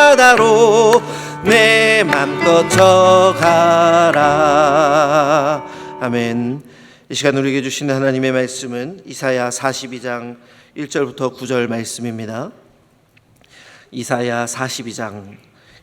바다로 내 맘껏 져가라. 아멘. 이 시간 우리에게 주시는 하나님의 말씀은 이사야 42장 1절부터 9절 말씀입니다. 이사야 42장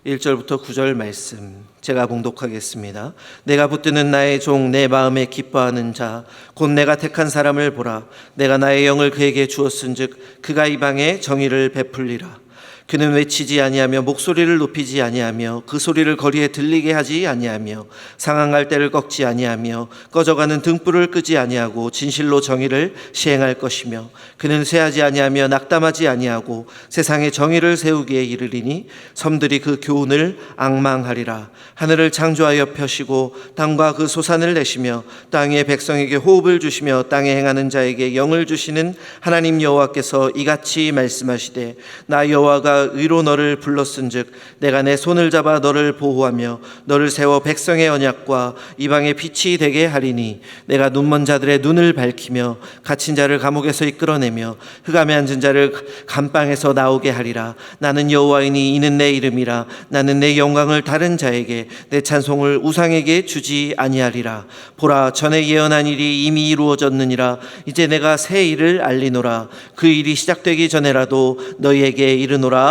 1절부터 9절 말씀 제가 봉독하겠습니다. 내가 붙드는 나의 종 내 마음에 기뻐하는 자 곧 내가 택한 사람을 보라. 내가 나의 영을 그에게 주었은즉 그가 이방에 정의를 베풀리라. 그는 외치지 아니하며 목소리를 높이지 아니하며 그 소리를 거리에 들리게 하지 아니하며 상한 때를 꺾지 아니하며 꺼져가는 등불을 끄지 아니하고 진실로 정의를 시행할 것이며 그는 쇠하지 아니하며 낙담하지 아니하고 세상에 정의를 세우기에 이르리니 섬들이 그 교훈을 앙망하리라. 하늘을 창조하여 펴시고 땅과 그 소산을 내시며 땅의 백성에게 호흡을 주시며 땅에 행하는 자에게 영을 주시는 하나님 여호와께서 이같이 말씀하시되 나 여호와가 의로 너를 불렀은즉 내가 내 손을 잡아 너를 보호하며 너를 세워 백성의 언약과 이방의 빛이 되게 하리니 내가 눈먼 자들의 눈을 밝히며 갇힌 자를 감옥에서 이끌어내며 흑암에 앉은 자를 감방에서 나오게 하리라. 나는 여호와이니 이는 내 이름이라. 나는 내 영광을 다른 자에게 내 찬송을 우상에게 주지 아니하리라. 보라, 전에 예언한 일이 이미 이루어졌느니라. 이제 내가 새 일을 알리노라. 그 일이 시작되기 전에라도 너희에게 이르노라.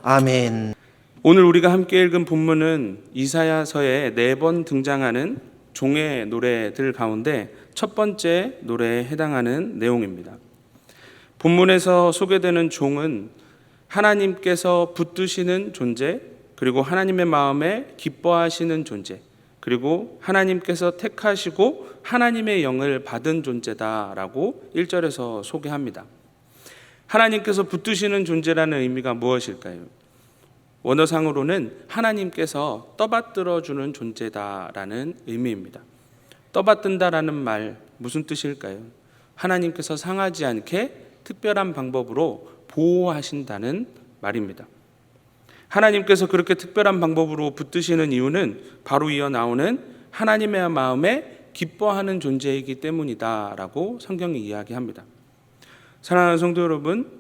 아멘. 오늘 우리가 함께 읽은 본문은 이사야서에 4번 등장하는 종의 노래들 가운데 첫 번째 노래에 해당하는 내용입니다. 본문에서 소개되는 종은 하나님께서 붙드시는 존재, 그리고 하나님의 마음에 기뻐하시는 존재, 그리고 하나님께서 택하시고 하나님의 영을 받은 존재다라고 1절에서 소개합니다. 하나님께서 붙드시는 존재라는 의미가 무엇일까요? 원어상으로는 하나님께서 떠받들어 주는 존재다라는 의미입니다. 떠받든다라는 말 무슨 뜻일까요? 하나님께서 상하지 않게 특별한 방법으로 보호하신다는 말입니다. 하나님께서 그렇게 특별한 방법으로 붙드시는 이유는 바로 이어 나오는 하나님의 마음에 기뻐하는 존재이기 때문이다라고 성경이 이야기합니다. 사랑하는 성도 여러분,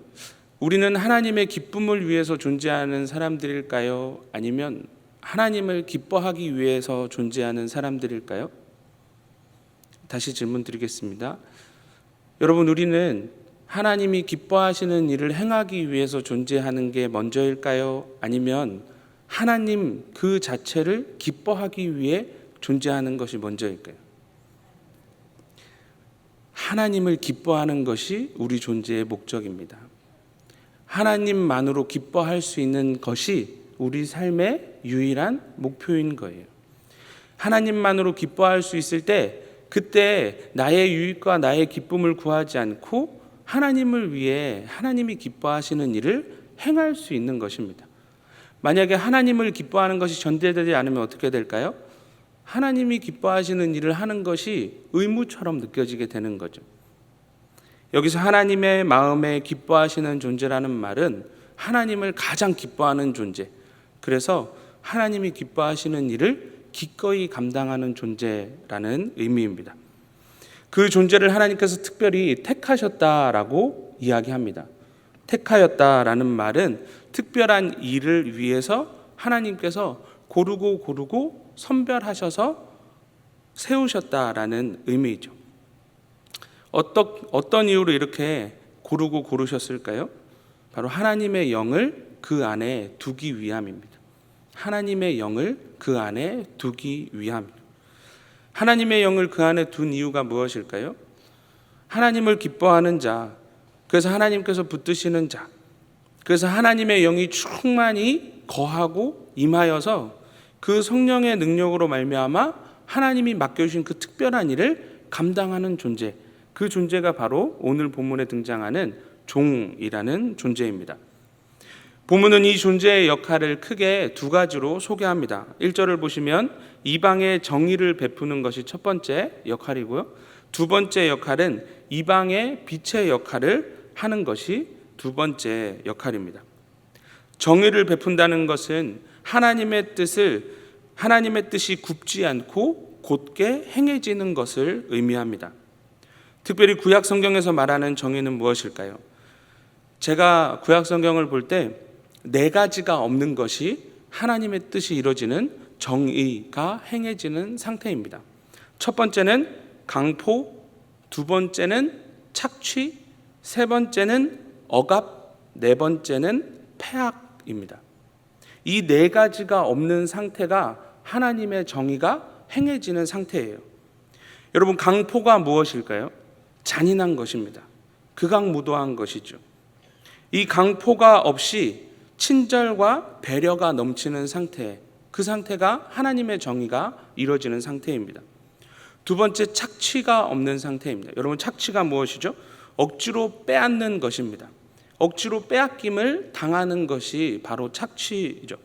우리는 하나님의 기쁨을 위해서 존재하는 사람들일까요? 아니면 하나님을 기뻐하기 위해서 존재하는 사람들일까요? 다시 질문 드리겠습니다. 여러분, 우리는 하나님이 기뻐하시는 일을 행하기 위해서 존재하는 게 먼저일까요? 아니면 하나님 그 자체를 기뻐하기 위해 존재하는 것이 먼저일까요? 하나님을 기뻐하는 것이 우리 존재의 목적입니다. 하나님만으로 기뻐할 수 있는 것이 우리 삶의 유일한 목표인 거예요. 하나님만으로 기뻐할 수 있을 때 그때 나의 유익과 나의 기쁨을 구하지 않고 하나님을 위해 하나님이 기뻐하시는 일을 행할 수 있는 것입니다. 만약에 하나님을 기뻐하는 것이 전제되지 않으면 어떻게 될까요? 하나님이 기뻐하시는 일을 하는 것이 의무처럼 느껴지게 되는 거죠. 여기서 하나님의 마음에 기뻐하시는 존재라는 말은 하나님을 가장 기뻐하는 존재, 그래서 하나님이 기뻐하시는 일을 기꺼이 감당하는 존재라는 의미입니다. 그 존재를 하나님께서 특별히 택하셨다라고 이야기합니다. 택하였다라는 말은 특별한 일을 위해서 하나님께서 고르고 선별하셔서 세우셨다라는 의미이죠. 어떤 이유로 이렇게 고르셨을까요? 바로 하나님의 영을 그 안에 두기 위함입니다. 하나님의 영을 그 안에 두기 위함입니다. 하나님의 영을 그 안에 둔 이유가 무엇일까요? 하나님을 기뻐하는 자, 그래서 하나님께서 붙드시는 자, 그래서 하나님의 영이 충만히 거하고 임하여서 그 성령의 능력으로 말미암아 하나님이 맡겨주신 그 특별한 일을 감당하는 존재, 그 존재가 바로 오늘 본문에 등장하는 종이라는 존재입니다. 본문은 이 존재의 역할을 크게 두 가지로 소개합니다. 1절을 보시면 이방의 정의를 베푸는 것이 첫 번째 역할이고요. 두 번째 역할은 이방의 빛의 역할을 하는 것이 두 번째 역할입니다. 정의를 베푼다는 것은 하나님의 뜻이 굽지 않고 곧게 행해지는 것을 의미합니다. 특별히 구약 성경에서 말하는 정의는 무엇일까요? 제가 구약 성경을 볼 때 네 가지가 없는 것이 하나님의 뜻이 이루어지는 정의가 행해지는 상태입니다. 첫 번째는 강포, 두 번째는 착취, 세 번째는 억압, 네 번째는 패악입니다. 이 네 가지가 없는 상태가 하나님의 정의가 행해지는 상태예요. 여러분, 강포가 무엇일까요? 잔인한 것입니다. 극악무도한 것이죠. 이 강포가 없이 친절과 배려가 넘치는 상태, 그 상태가 하나님의 정의가 이루어지는 상태입니다. 두 번째, 착취가 없는 상태입니다. 여러분, 착취가 무엇이죠? 억지로 빼앗는 것입니다. 억지로 빼앗김을 당하는 것이 바로 착취죠.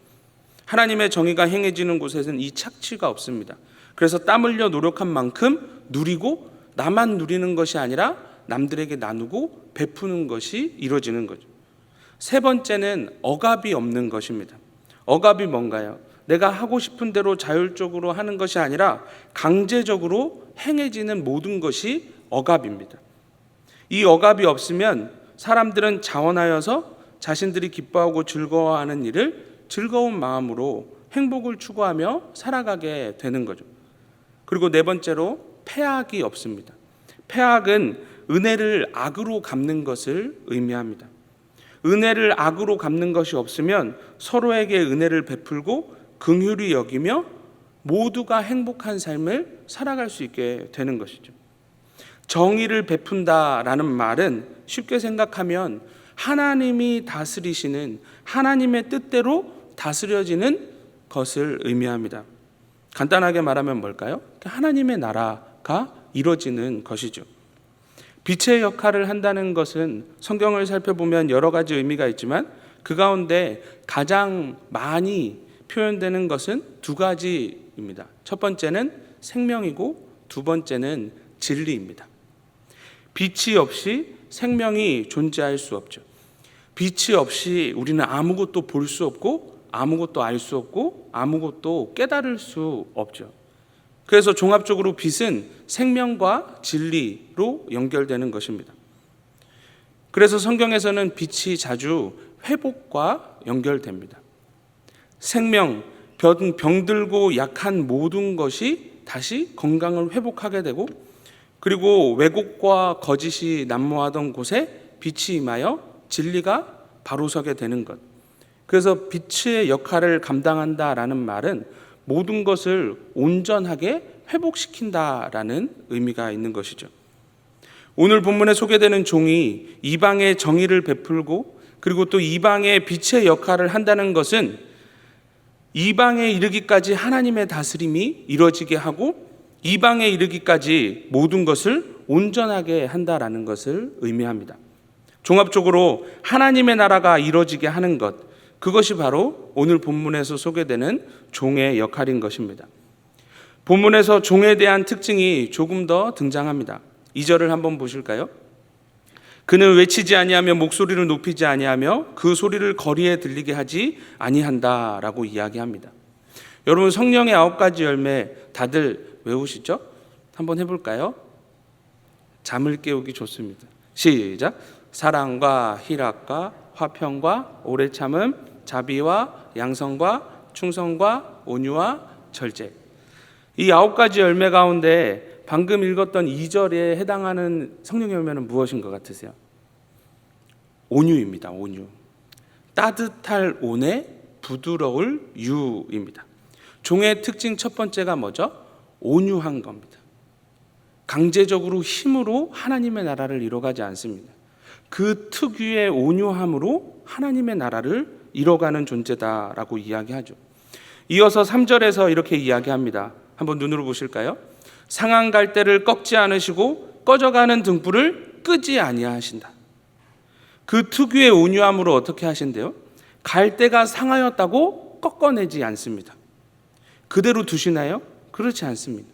하나님의 정의가 행해지는 곳에서는 이 착취가 없습니다. 그래서 땀 흘려 노력한 만큼 누리고 나만 누리는 것이 아니라 남들에게 나누고 베푸는 것이 이루어지는 거죠. 세 번째는 억압이 없는 것입니다. 억압이 뭔가요? 내가 하고 싶은 대로 자율적으로 하는 것이 아니라 강제적으로 행해지는 모든 것이 억압입니다. 이 억압이 없으면 사람들은 자원하여서 자신들이 기뻐하고 즐거워하는 일을 즐거운 마음으로 행복을 추구하며 살아가게 되는 거죠. 그리고 네 번째로 패악이 없습니다. 패악은 은혜를 악으로 갚는 것을 의미합니다. 은혜를 악으로 갚는 것이 없으면 서로에게 은혜를 베풀고 긍휼히 여기며 모두가 행복한 삶을 살아갈 수 있게 되는 것이죠. 정의를 베푼다라는 말은 쉽게 생각하면 하나님이 다스리시는 하나님의 뜻대로 다스려지는 것을 의미합니다. 간단하게 말하면 뭘까요? 하나님의 나라가 이루어지는 것이죠. 빛의 역할을 한다는 것은 성경을 살펴보면 여러 가지 의미가 있지만 그 가운데 가장 많이 표현되는 것은 두 가지입니다. 첫 번째는 생명이고 두 번째는 진리입니다. 빛이 없이 생명이 존재할 수 없죠. 빛이 없이 우리는 아무것도 볼 수 없고 아무것도 알 수 없고 아무것도 깨달을 수 없죠. 그래서 종합적으로 빛은 생명과 진리로 연결되는 것입니다. 그래서 성경에서는 빛이 자주 회복과 연결됩니다. 생명, 병들고 약한 모든 것이 다시 건강을 회복하게 되고, 그리고 왜곡과 거짓이 난무하던 곳에 빛이 임하여 진리가 바로 서게 되는 것. 그래서 빛의 역할을 감당한다라는 말은 모든 것을 온전하게 회복시킨다라는 의미가 있는 것이죠. 오늘 본문에 소개되는 종이 이방의 정의를 베풀고 그리고 또 이방의 빛의 역할을 한다는 것은 이방에 이르기까지 하나님의 다스림이 이루어지게 하고 이방에 이르기까지 모든 것을 온전하게 한다라는 것을 의미합니다. 종합적으로 하나님의 나라가 이루어지게 하는 것, 그것이 바로 오늘 본문에서 소개되는 종의 역할인 것입니다. 본문에서 종에 대한 특징이 조금 더 등장합니다. 2절을 한번 보실까요? 그는 외치지 아니하며 목소리를 높이지 아니하며 그 소리를 거리에 들리게 하지 아니한다라고 이야기합니다. 여러분, 성령의 9가지 열매 다들 외우시죠? 한번 해볼까요? 잠을 깨우기 좋습니다. 시작. 사랑과 희락과 화평과 오래 참음, 자비와 양성과 충성과 온유와 절제. 이 9가지 열매 가운데 방금 읽었던 2절에 해당하는 성령의 열매는 무엇인 것 같으세요? 온유입니다. 온유. 따뜻할 온에 부드러울 유입니다. 종의 특징 첫 번째가 뭐죠? 온유한 겁니다. 강제적으로 힘으로 하나님의 나라를 이뤄가지 않습니다. 그 특유의 온유함으로 하나님의 나라를 이뤄가는 존재다라고 이야기하죠. 이어서 3절에서 이렇게 이야기합니다. 한번 눈으로 보실까요? 상한 갈대를 꺾지 않으시고 꺼져가는 등불을 끄지 아니하신다. 그 특유의 온유함으로 어떻게 하신대요? 갈대가 상하였다고 꺾어내지 않습니다. 그대로 두시나요? 그렇지 않습니다.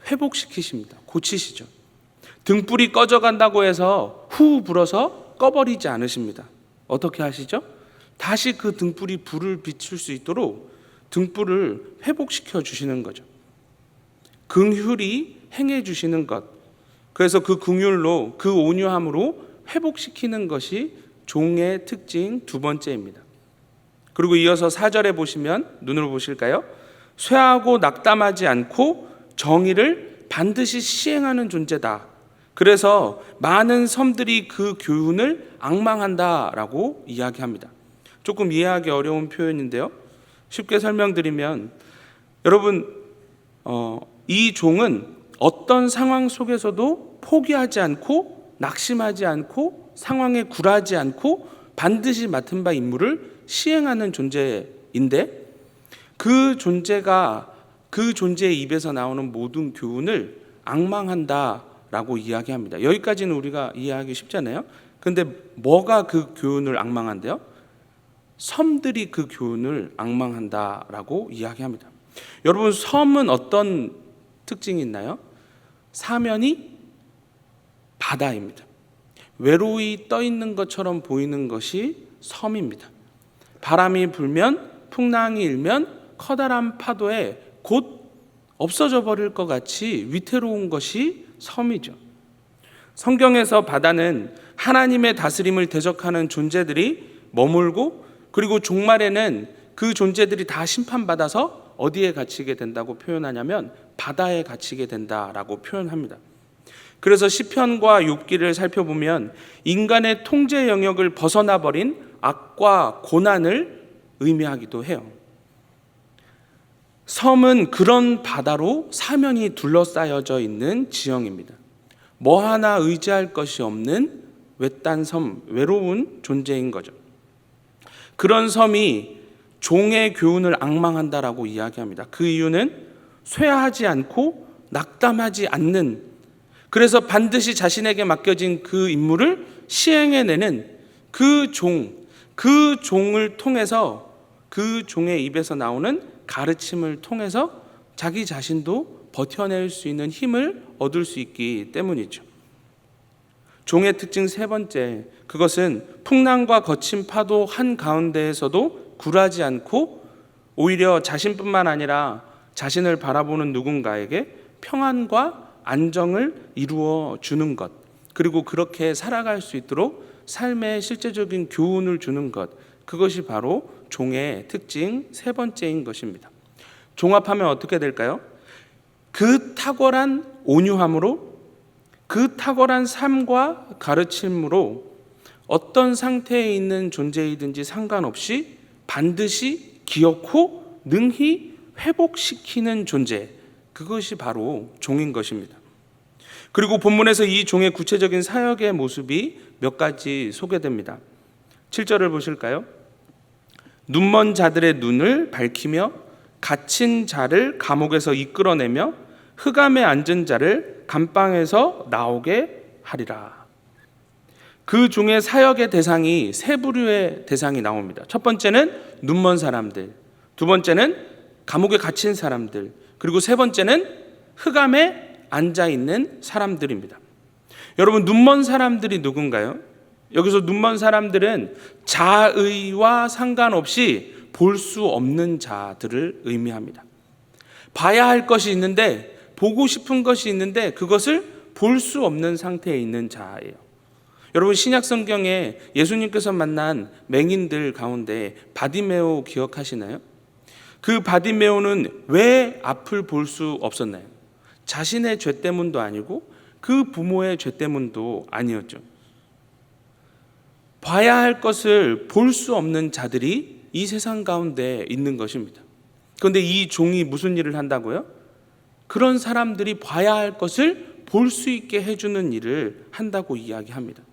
회복시키십니다. 고치시죠. 등불이 꺼져간다고 해서 후 불어서 꺼버리지 않으십니다. 어떻게 하시죠? 다시 그 등불이 불을 비출 수 있도록 등불을 회복시켜 주시는 거죠. 긍휼히 행해 주시는 것. 그래서 그 긍휼로, 그 온유함으로 회복시키는 것이 종의 특징 두 번째입니다. 그리고 이어서 4절에 보시면 눈으로 보실까요? 쇠하고 낙담하지 않고 정의를 반드시 시행하는 존재다. 그래서 많은 섬들이 그 교훈을 앙망한다라고 이야기합니다. 조금 이해하기 어려운 표현인데요. 쉽게 설명드리면 여러분 이 종은 어떤 상황 속에서도 포기하지 않고 낙심하지 않고 상황에 굴하지 않고 반드시 맡은 바 임무를 시행하는 존재인데 그 존재의 입에서 나오는 모든 교훈을 앙망한다라고 이야기합니다. 여기까지는 우리가 이해하기 쉽잖아요. 근데 뭐가 그 교훈을 앙망한대요? 섬들이 그 교훈을 앙망한다라고 이야기합니다. 여러분 섬은 어떤 특징이 있나요? 사면이 바다입니다. 외로이 떠 있는 것처럼 보이는 것이 섬입니다. 바람이 불면 풍랑이 일면 커다란 파도에 곧 없어져 버릴 것 같이 위태로운 것이 섬이죠. 성경에서 바다는 하나님의 다스림을 대적하는 존재들이 머물고 그리고 종말에는 그 존재들이 다 심판받아서 어디에 갇히게 된다고 표현하냐면 바다에 갇히게 된다라고 표현합니다. 그래서 시편과 욥기를 살펴보면 인간의 통제 영역을 벗어나 버린 악과 고난을 의미하기도 해요. 섬은 그런 바다로 사면이 둘러싸여져 있는 지형입니다. 뭐 하나 의지할 것이 없는 외딴 섬, 외로운 존재인 거죠. 그런 섬이 종의 교훈을 앙망한다라고 이야기합니다. 그 이유는 쇠하지 않고 낙담하지 않는, 그래서 반드시 자신에게 맡겨진 그 임무를 시행해내는 그 종을 통해서, 그 종의 입에서 나오는 가르침을 통해서 자기 자신도 버텨낼 수 있는 힘을 얻을 수 있기 때문이죠. 종의 특징 세 번째, 그것은 풍랑과 거친 파도 한가운데에서도 굴하지 않고 오히려 자신뿐만 아니라 자신을 바라보는 누군가에게 평안과 안정을 이루어 주는 것, 그리고 그렇게 살아갈 수 있도록 삶의 실제적인 교훈을 주는 것, 그것이 바로 종의 특징 세 번째인 것입니다. 종합하면 어떻게 될까요? 그 탁월한 온유함으로, 그 탁월한 삶과 가르침으로 어떤 상태에 있는 존재이든지 상관없이 반드시 기어코 능히 회복시키는 존재, 그것이 바로 종인 것입니다. 그리고 본문에서 이 종의 구체적인 사역의 모습이 몇 가지 소개됩니다. 7절을 보실까요? 눈먼 자들의 눈을 밝히며 갇힌 자를 감옥에서 이끌어내며 흑암에 앉은 자를 감방에서 나오게 하리라. 그 종의 사역의 대상이 세 부류의 대상이 나옵니다. 첫 번째는 눈먼 사람들, 두 번째는 감옥에 갇힌 사람들, 그리고 세 번째는 흑암에 앉아 있는 사람들입니다. 여러분, 눈먼 사람들이 누군가요? 여기서 눈먼 사람들은 자의와 상관없이 볼 수 없는 자들을 의미합니다. 봐야 할 것이 있는데, 보고 싶은 것이 있는데 그것을 볼 수 없는 상태에 있는 자예요. 여러분, 신약 성경에 예수님께서 만난 맹인들 가운데 바디메오 기억하시나요? 그 바디메오는 왜 앞을 볼 수 없었나요? 자신의 죄 때문도 아니고 그 부모의 죄 때문도 아니었죠. 봐야 할 것을 볼 수 없는 자들이 이 세상 가운데 있는 것입니다. 그런데 이 종이 무슨 일을 한다고요? 그런 사람들이 봐야 할 것을 볼 수 있게 해주는 일을 한다고 이야기합니다.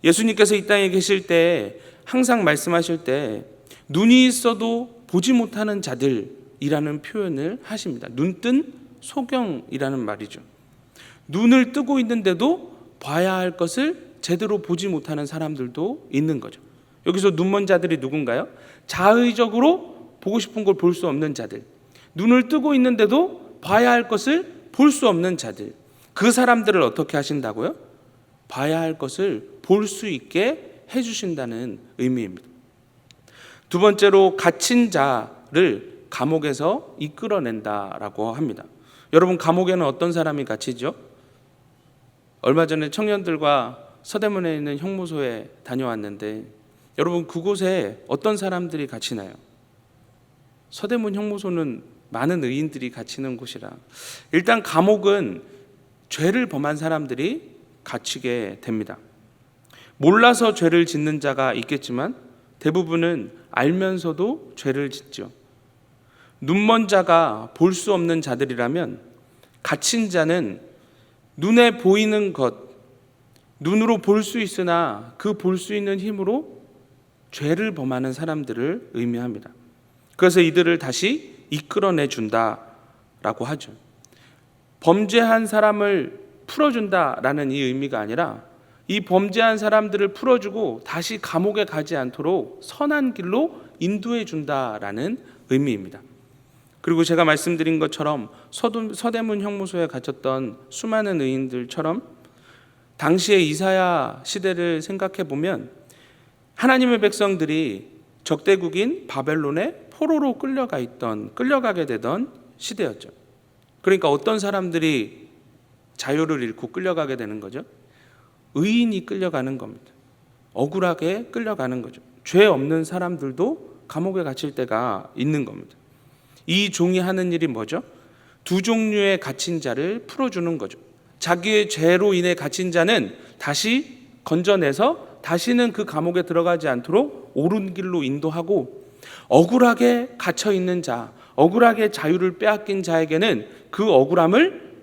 예수님께서 이 땅에 계실 때 항상 말씀하실 때 눈이 있어도 보지 못하는 자들이라는 표현을 하십니다. 눈뜬 소경이라는 말이죠. 눈을 뜨고 있는데도 봐야 할 것을 제대로 보지 못하는 사람들도 있는 거죠. 여기서 눈먼 자들이 누군가요? 자의적으로 보고 싶은 걸 볼 수 없는 자들, 눈을 뜨고 있는데도 봐야 할 것을 볼 수 없는 자들, 그 사람들을 어떻게 하신다고요? 봐야 할 것을 볼 수 있게 해주신다는 의미입니다. 두 번째로 갇힌 자를 감옥에서 이끌어낸다라고 합니다. 여러분, 감옥에는 어떤 사람이 갇히죠? 얼마 전에 청년들과 서대문에 있는 형무소에 다녀왔는데 여러분, 그곳에 어떤 사람들이 갇히나요? 서대문 형무소는 많은 의인들이 갇히는 곳이라. 일단 감옥은 죄를 범한 사람들이 갇히게 됩니다. 몰라서 죄를 짓는 자가 있겠지만 대부분은 알면서도 죄를 짓죠. 눈먼 자가 볼 수 없는 자들이라면 갇힌 자는 눈에 보이는 것, 눈으로 볼 수 있으나 그 볼 수 있는 힘으로 죄를 범하는 사람들을 의미합니다. 그래서 이들을 다시 이끌어내 준다라고 하죠. 범죄한 사람을 풀어준다라는 이 의미가 아니라 이 범죄한 사람들을 풀어주고 다시 감옥에 가지 않도록 선한 길로 인도해 준다라는 의미입니다. 그리고 제가 말씀드린 것처럼 서대문 형무소에 갇혔던 수많은 의인들처럼 당시의 이사야 시대를 생각해 보면 하나님의 백성들이 적대국인 바벨론의 포로로 끌려가게 되던 시대였죠. 그러니까 어떤 사람들이 자유를 잃고 끌려가게 되는 거죠? 의인이 끌려가는 겁니다. 억울하게 끌려가는 거죠. 죄 없는 사람들도 감옥에 갇힐 때가 있는 겁니다. 이 종이 하는 일이 뭐죠? 두 종류의 갇힌 자를 풀어주는 거죠. 자기의 죄로 인해 갇힌 자는 다시 건져내서 다시는 그 감옥에 들어가지 않도록 옳은 길로 인도하고, 억울하게 갇혀 있는 자, 억울하게 자유를 빼앗긴 자에게는 그 억울함을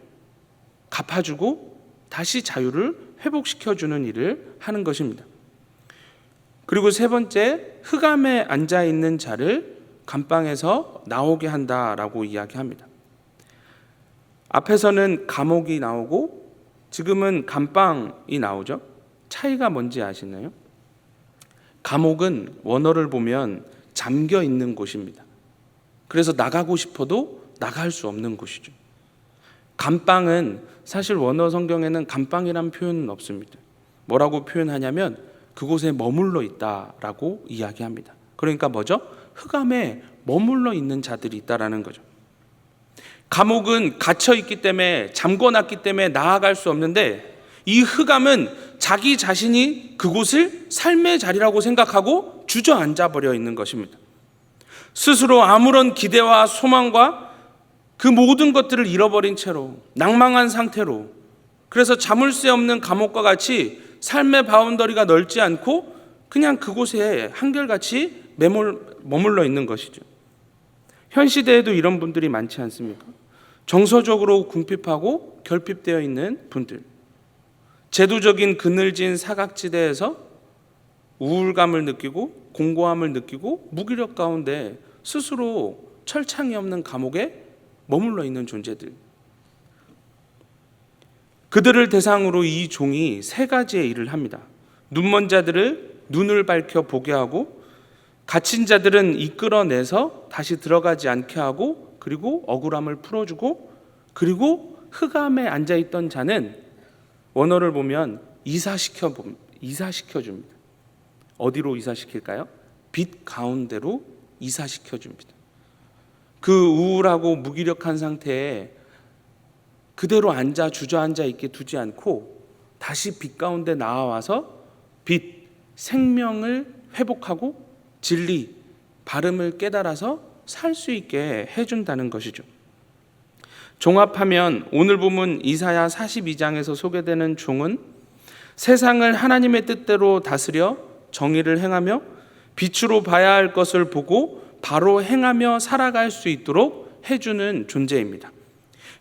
갚아주고 다시 자유를 회복시켜주는 일을 하는 것입니다. 그리고 세 번째, 흑암에 앉아 있는 자를 감방에서 나오게 한다라고 이야기합니다. 앞에서는 감옥이 나오고 지금은 감방이 나오죠. 차이가 뭔지 아시나요? 감옥은 원어를 보면 잠겨 있는 곳입니다. 그래서 나가고 싶어도 나갈 수 없는 곳이죠. 감방은 사실 원어 성경에는 감방이란 표현은 없습니다. 뭐라고 표현하냐면 그곳에 머물러 있다라고 이야기합니다. 그러니까 뭐죠? 흑암에 머물러 있는 자들이 있다라는 거죠. 감옥은 갇혀 있기 때문에, 잠궈놨기 때문에 나아갈 수 없는데, 이 흑암은 자기 자신이 그곳을 삶의 자리라고 생각하고 주저앉아 버려 있는 것입니다. 스스로 아무런 기대와 소망과 그 모든 것들을 잃어버린 채로, 낭망한 상태로, 그래서 자물쇠 없는 감옥과 같이 삶의 바운더리가 넓지 않고 그냥 그곳에 한결같이 머물러 있는 것이죠. 현 시대에도 이런 분들이 많지 않습니까? 정서적으로 궁핍하고 결핍되어 있는 분들, 제도적인 그늘진 사각지대에서 우울감을 느끼고 공고함을 느끼고 무기력 가운데 스스로 철창이 없는 감옥에 머물러 있는 존재들, 그들을 대상으로 이 종이 세 가지의 일을 합니다. 눈먼 자들을 눈을 밝혀 보게 하고, 갇힌 자들은 이끌어내서 다시 들어가지 않게 하고, 그리고 억울함을 풀어주고, 그리고 흑암에 앉아있던 자는 원어를 보면 이사시켜줍니다. 어디로 이사시킬까요? 빛 가운데로 이사시켜줍니다. 그 우울하고 무기력한 상태에 그대로 주저앉아 있게 두지 않고 다시 빛 가운데 나와서 빛, 생명을 회복하고 진리, 발음을 깨달아서 살 수 있게 해준다는 것이죠. 종합하면 오늘 본문 이사야 42장에서 소개되는 종은 세상을 하나님의 뜻대로 다스려 정의를 행하며 빛으로 봐야 할 것을 보고 바로 행하며 살아갈 수 있도록 해주는 존재입니다.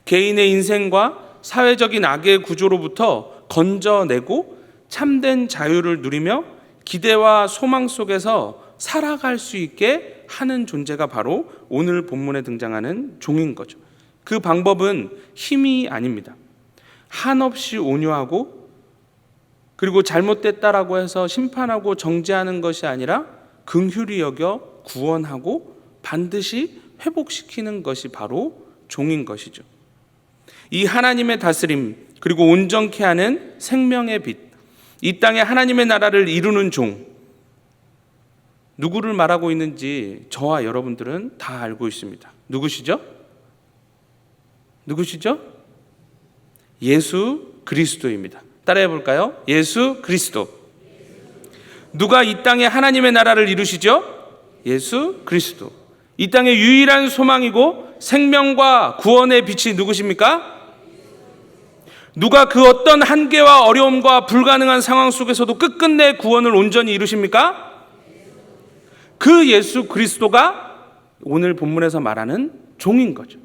개인의 인생과 사회적인 악의 구조로부터 건져내고 참된 자유를 누리며 기대와 소망 속에서 살아갈 수 있게 하는 존재가 바로 오늘 본문에 등장하는 종인 거죠. 그 방법은 힘이 아닙니다. 한없이 온유하고, 그리고 잘못됐다라고 해서 심판하고 정죄하는 것이 아니라 긍휼히 여겨 구원하고 반드시 회복시키는 것이 바로 종인 것이죠. 이 하나님의 다스림, 그리고 온전케 하는 생명의 빛, 이 땅에 하나님의 나라를 이루는 종, 누구를 말하고 있는지 저와 여러분들은 다 알고 있습니다. 누구시죠? 예수 그리스도입니다. 따라해 볼까요? 예수 그리스도. 누가 이 땅에 하나님의 나라를 이루시죠? 예수 그리스도. 이 땅의 유일한 소망이고 생명과 구원의 빛이 누구십니까? 누가 그 어떤 한계와 어려움과 불가능한 상황 속에서도 끝끝내 구원을 온전히 이루십니까? 그 예수 그리스도가 오늘 본문에서 말하는 종인 거죠.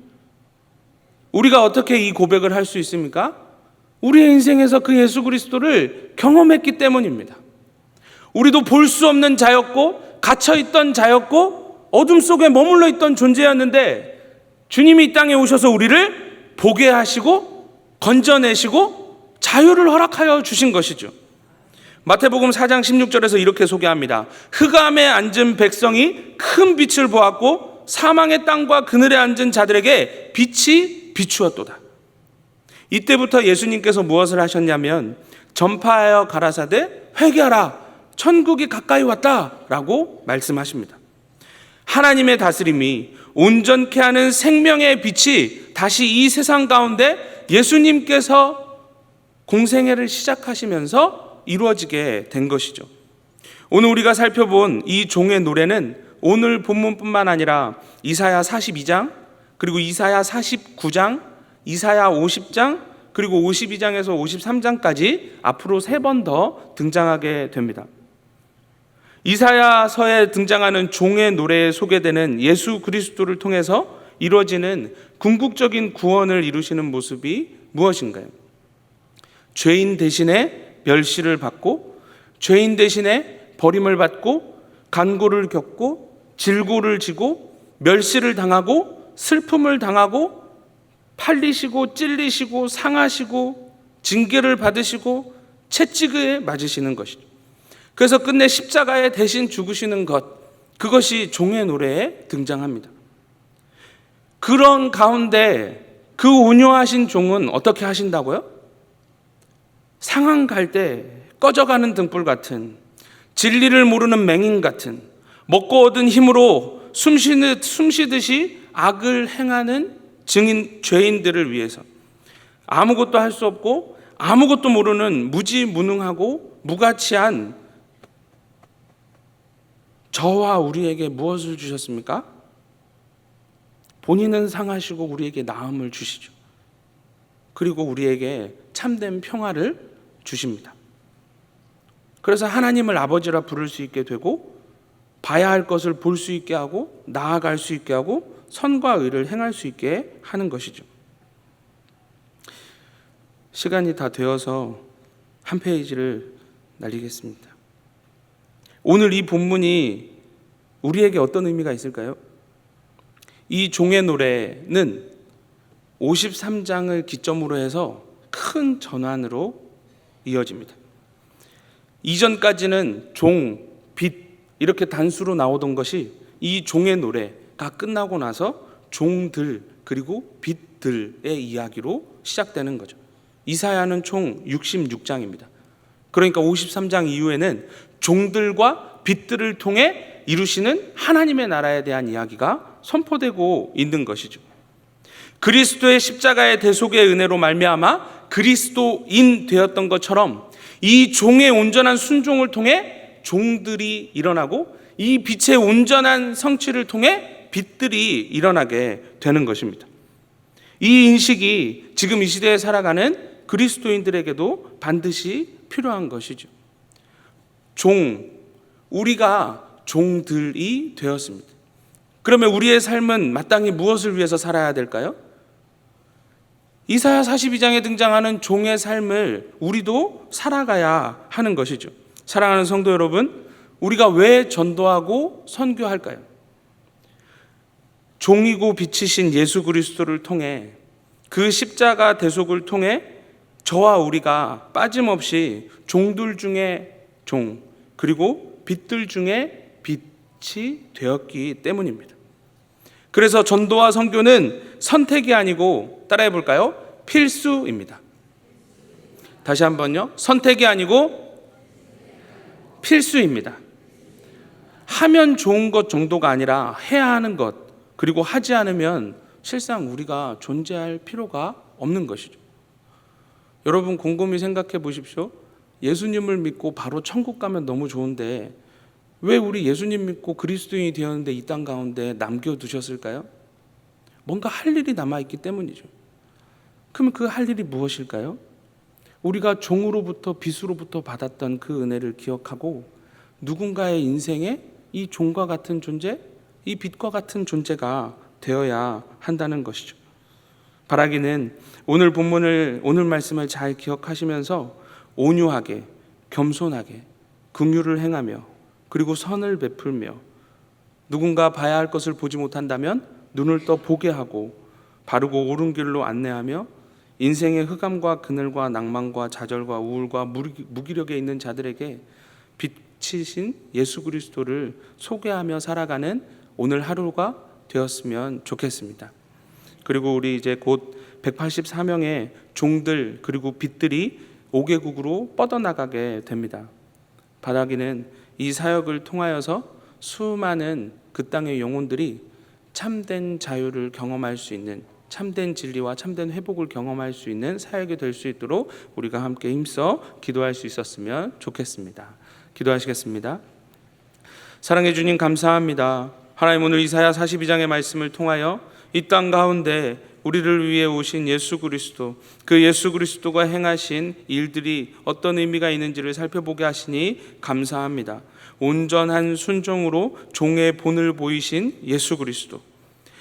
우리가 어떻게 이 고백을 할 수 있습니까? 우리의 인생에서 그 예수 그리스도를 경험했기 때문입니다. 우리도 볼 수 없는 자였고 갇혀있던 자였고 어둠 속에 머물러 있던 존재였는데 주님이 이 땅에 오셔서 우리를 보게 하시고 건져내시고 자유를 허락하여 주신 것이죠. 마태복음 4장 16절에서 이렇게 소개합니다. 흑암에 앉은 백성이 큰 빛을 보았고 사망의 땅과 그늘에 앉은 자들에게 빛이 비추었도다. 이때부터 예수님께서 무엇을 하셨냐면 전파하여 가라사대 회개하라 천국이 가까이 왔다라고 말씀하십니다. 하나님의 다스림이 온전케 하는 생명의 빛이 다시 이 세상 가운데 예수님께서 공생애를 시작하시면서 이루어지게 된 것이죠. 오늘 우리가 살펴본 이 종의 노래는 오늘 본문뿐만 아니라 이사야 42장 그리고 이사야 49장 이사야 50장 그리고 52장에서 53장까지 앞으로 3번 더 등장하게 됩니다. 이사야서에 등장하는 종의 노래에 소개되는 예수 그리스도를 통해서 이루어지는 궁극적인 구원을 이루시는 모습이 무엇인가요? 죄인 대신에 멸시를 받고 죄인 대신에 버림을 받고 간고를 겪고 질고를 지고 멸시를 당하고 슬픔을 당하고 팔리시고 찔리시고 상하시고 징계를 받으시고 채찍에 맞으시는 것이죠. 그래서 끝내 십자가에 대신 죽으시는 것, 그것이 종의 노래에 등장합니다. 그런 가운데 그 온유하신 종은 어떻게 하신다고요? 상한 갈 때 꺼져가는 등불 같은, 진리를 모르는 맹인 같은, 먹고 얻은 힘으로 숨쉬듯이 악을 행하는 죄인들을 위해서 아무것도 할 수 없고 아무것도 모르는 무지무능하고 무가치한 저와 우리에게 무엇을 주셨습니까? 본인은 상하시고 우리에게 나음을 주시죠. 그리고 우리에게 참된 평화를 주십니다. 그래서 하나님을 아버지라 부를 수 있게 되고 봐야 할 것을 볼 수 있게 하고 나아갈 수 있게 하고 선과 의를 행할 수 있게 하는 것이죠. 시간이 다 되어서 한 페이지를 날리겠습니다. 오늘 이 본문이 우리에게 어떤 의미가 있을까요? 이 종의 노래는 53장을 기점으로 해서 큰 전환으로 이어집니다. 이전까지는 종, 빛 이렇게 단수로 나오던 것이 이 종의 노래가 끝나고 나서 종들 그리고 빛들의 이야기로 시작되는 거죠. 이사야는 총 66장입니다. 그러니까 53장 이후에는 종들과 빛들을 통해 이루시는 하나님의 나라에 대한 이야기가 선포되고 있는 것이죠. 그리스도의 십자가의 대속의 은혜로 말미암아 그리스도인 되었던 것처럼 이 종의 온전한 순종을 통해 종들이 일어나고 이 빛의 온전한 성취를 통해 빛들이 일어나게 되는 것입니다. 이 인식이 지금 이 시대에 살아가는 그리스도인들에게도 반드시 필요한 것이죠. 우리가 종들이 되었습니다. 그러면 우리의 삶은 마땅히 무엇을 위해서 살아야 될까요? 이사야 42장에 등장하는 종의 삶을 우리도 살아가야 하는 것이죠. 사랑하는 성도 여러분, 우리가 왜 전도하고 선교할까요? 종이고 빛이신 예수 그리스도를 통해 그 십자가 대속을 통해 저와 우리가 빠짐없이 종들 중에 종 그리고 빛들 중에 빛이 되었기 때문입니다. 그래서 전도와 선교는 선택이 아니고 따라해 볼까요? 필수입니다. 다시 한번요. 선택이 아니고 필수입니다. 하면 좋은 것 정도가 아니라 해야 하는 것 그리고 하지 않으면 실상 우리가 존재할 필요가 없는 것이죠. 여러분 곰곰이 생각해 보십시오. 예수님을 믿고 바로 천국 가면 너무 좋은데 왜 우리 예수님 믿고 그리스도인이 되었는데 이 땅 가운데 남겨두셨을까요? 뭔가 할 일이 남아있기 때문이죠. 그러면 그 할 일이 무엇일까요? 우리가 종으로부터 빚으로부터 받았던 그 은혜를 기억하고 누군가의 인생에 이 종과 같은 존재, 이 빚과 같은 존재가 되어야 한다는 것이죠. 바라기는 오늘 본문을, 오늘 말씀을 잘 기억하시면서 온유하게, 겸손하게, 긍휼을 행하며 그리고 선을 베풀며 누군가 봐야 할 것을 보지 못한다면 눈을 떠 보게 하고 바르고 옳은 길로 안내하며 인생의 흑암과 그늘과 낭만과 좌절과 우울과 무기력에 있는 자들에게 빛이신 예수 그리스도를 소개하며 살아가는 오늘 하루가 되었으면 좋겠습니다. 그리고 우리 이제 곧 184명의 종들 그리고 빛들이 5개국으로 뻗어나가게 됩니다. 바라기는 이 사역을 통하여서 수많은 그 땅의 영혼들이 참된 자유를 경험할 수 있는, 참된 진리와 참된 회복을 경험할 수 있는 사역이 될 수 있도록 우리가 함께 힘써 기도할 수 있었으면 좋겠습니다. 기도하시겠습니다. 사랑해 주님 감사합니다. 하나님, 오늘 이사야 42장의 말씀을 통하여 이 땅 가운데 우리를 위해 오신 예수 그리스도, 그 예수 그리스도가 행하신 일들이 어떤 의미가 있는지를 살펴보게 하시니 감사합니다. 온전한 순종으로 종의 본을 보이신 예수 그리스도,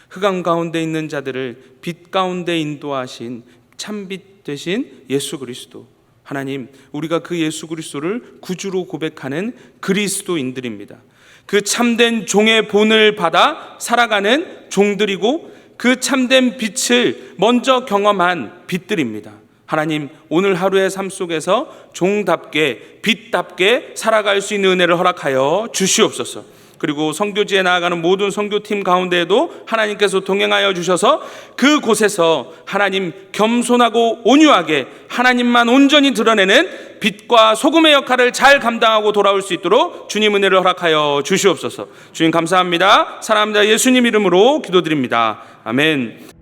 흑암 가운데 있는 자들을 빛 가운데 인도하신 참빛 되신 예수 그리스도. 하나님, 우리가 그 예수 그리스도를 구주로 고백하는 그리스도인들입니다. 그 참된 종의 본을 받아 살아가는 종들이고 그 참된 빛을 먼저 경험한 빛들입니다. 하나님, 오늘 하루의 삶 속에서 종답게 빛답게 살아갈 수 있는 은혜를 허락하여 주시옵소서. 그리고 선교지에 나아가는 모든 선교팀 가운데에도 하나님께서 동행하여 주셔서 그곳에서 하나님 겸손하고 온유하게 하나님만 온전히 드러내는 빛과 소금의 역할을 잘 감당하고 돌아올 수 있도록 주님 은혜를 허락하여 주시옵소서. 주님 감사합니다. 사랑합니다. 예수님 이름으로 기도드립니다. 아멘.